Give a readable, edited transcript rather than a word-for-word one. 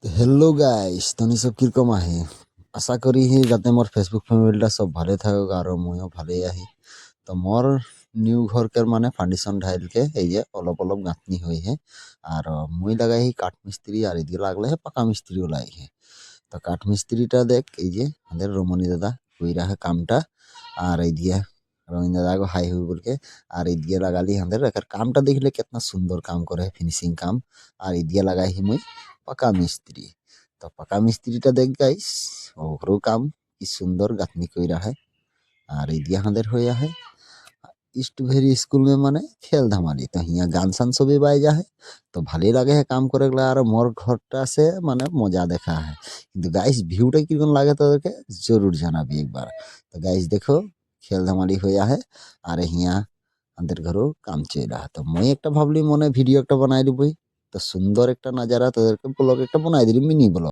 তো hello guys, Toni সব কিরকম আহি? আশা করি যাতে মোর ফেসবুক ফ্যামিলিটা সব ভালে থাকুক আর মইও ভালেই আহি। তো মোর নিউ ঘরকের মানে ফাউন্ডেশন ঢাইলকে এই যে অলপ অলপ গাঁথনি হই হে। আর মুই লাগাই কাঠ মিস্ত্রি আর এদিকে লাগলে হে পাকা মিস্ত্রিও লাই হে। তো কাঠ মিস্ত্রিটা দেখ এই যে আমাদের রমণী দাদা কইরা হে কামটা। আর এই দিয়ে রমণী দাদা গো হাই হুই বলকে। আর এই দিয়ে লাগালি আমাদের একার কামটা দেখলে কেতনা সুন্দর কাম করে, ফিনিশিং কাম। আর এই দিয়ে লাগাই হি মুই পাকা মিস্ত্রি। তো পাকা মিস্ত্রিটা দেখ গাইস, ওকরও কাম কি সুন্দর গাঁথনি কইরা है। আর এই দিয়ে আমাদের হইয়া है ইস্ট ভেরি স্কুল में মানে খেল ধামালি। তো হিয়া গান সান সবই বাজা है। তো ভালোই লাগে है কাম করে গেলে। আর মোর ঘরটা আছে মানে মজা দেখা है। কিন্তু গাইস ভিউটা কিরকম লাগে তোদেরকে জরুর জানাবি একবার। তো গাইস দেখো খেল ধামালি হইয়া है। আর হিয়া আমাদের ঘরেও কাম চইলা है। তো মই একটা ভাবলি মনে ভিডিও একটা বানাই দিবই। তো সুন্দর একটা নাজারা তোদেরকে ব্লগ একটা বানাই দিলি, মিনি ব্লগ।